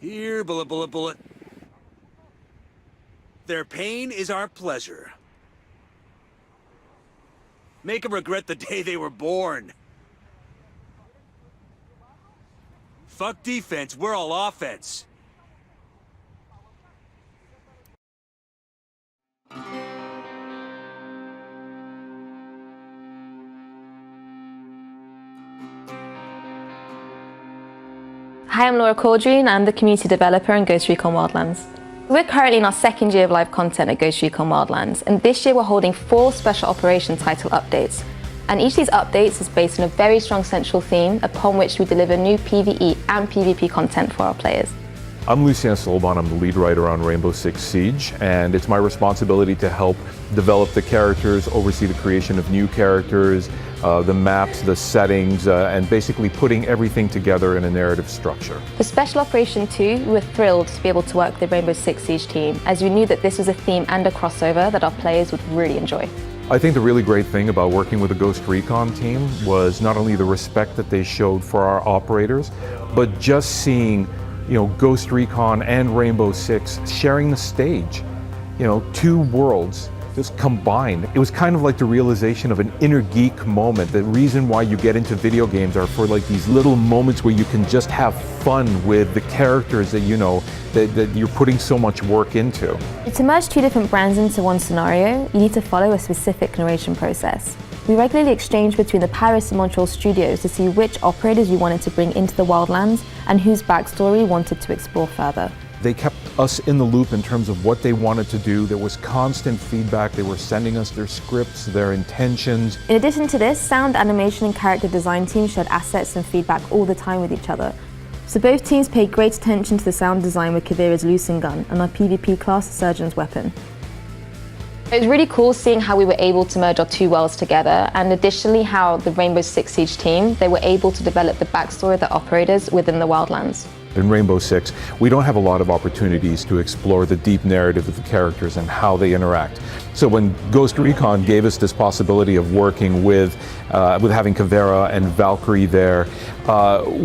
Here, bullet, bullet, bullet. Their pain is our pleasure. Make them regret the day they were born. Fuck defense, we're all offense. Hi, I'm Laura Caudry and I'm the community developer in Ghost Recon Wildlands. We're currently in our second year of live content at Ghost Recon Wildlands, and this year we're holding 4 special operation title updates. And each of these updates is based on a very strong central theme upon which we deliver new PvE and PvP content for our players. I'm Lucien Solban, I'm the lead writer on Rainbow Six Siege, and it's my responsibility to help develop the characters, oversee the creation of new characters, the maps, the settings, and basically putting everything together in a narrative structure. For Special Operation 2, we were thrilled to be able to work with the Rainbow Six Siege team, as we knew that this was a theme and a crossover that our players would really enjoy. I think the really great thing about working with the Ghost Recon team was not only the respect that they showed for our operators, but just seeing Ghost Recon and Rainbow Six sharing the stage, 2 worlds just combined. It was kind of like the realization of an inner geek moment. The reason why you get into video games are for like these little moments where you can just have fun with the characters that that you're putting so much work into. To merge 2 different brands into one scenario, you need to follow a specific narration process. We regularly exchanged between the Paris and Montreal studios to see which operators we wanted to bring into the Wildlands and whose backstory we wanted to explore further. They kept us in the loop in terms of what they wanted to do. There was constant feedback. They were sending us their scripts, their intentions. In addition to this, sound, animation and character design teams shared assets and feedback all the time with each other. So both teams paid great attention to the sound design with Kavira's Lucen gun and our PvP class Surgeon's weapon. It was really cool seeing how we were able to merge our 2 worlds together, and additionally how the Rainbow Six Siege team, they were able to develop the backstory of the operators within the Wildlands. In Rainbow Six, we don't have a lot of opportunities to explore the deep narrative of the characters and how they interact. So when Ghost Recon gave us this possibility of working with having Kavira and Valkyrie there,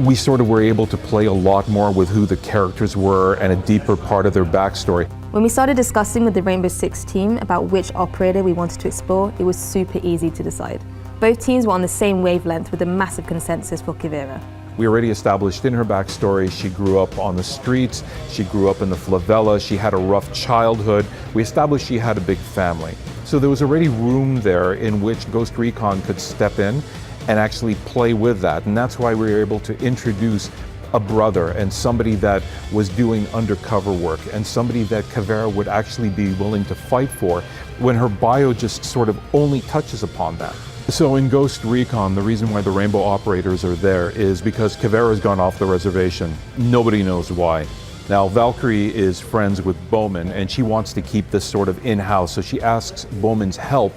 we sort of were able to play a lot more with who the characters were and a deeper part of their backstory. When we started discussing with the Rainbow Six team about which operator we wanted to explore, it was super easy to decide. Both teams were on the same wavelength with a massive consensus for Kavira. We already established in her backstory, she grew up on the streets, she grew up in the favela, she had a rough childhood. We established she had a big family. So there was already room there in which Ghost Recon could step in and actually play with that. And that's why we were able to introduce a brother and somebody that was doing undercover work and somebody that Kavira would actually be willing to fight for when her bio just sort of only touches upon that. So in Ghost Recon, the reason why the Rainbow operators are there is because Kavira's gone off the reservation. Nobody knows why. Now Valkyrie is friends with Bowman and she wants to keep this sort of in-house, so she asks Bowman's help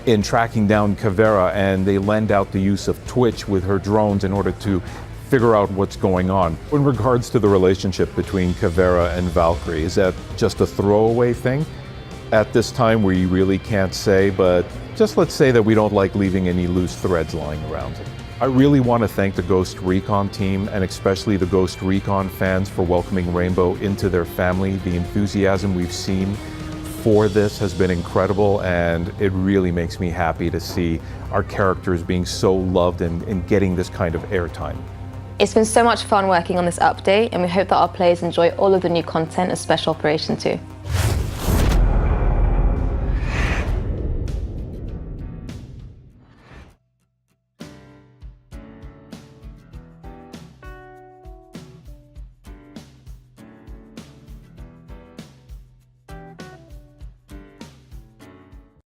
in tracking down Kavira, and they lend out the use of Twitch with her drones in order to figure out what's going on. In regards to the relationship between Kavira and Valkyrie, is that just a throwaway thing? At this time we really can't say, but just let's say that we don't like leaving any loose threads lying around. I really want to thank the Ghost Recon team and especially the Ghost Recon fans for welcoming Rainbow into their family. The enthusiasm we've seen for this has been incredible, and it really makes me happy to see our characters being so loved and getting this kind of airtime. It's been so much fun working on this update, and we hope that our players enjoy all of the new content of Special Operation 2.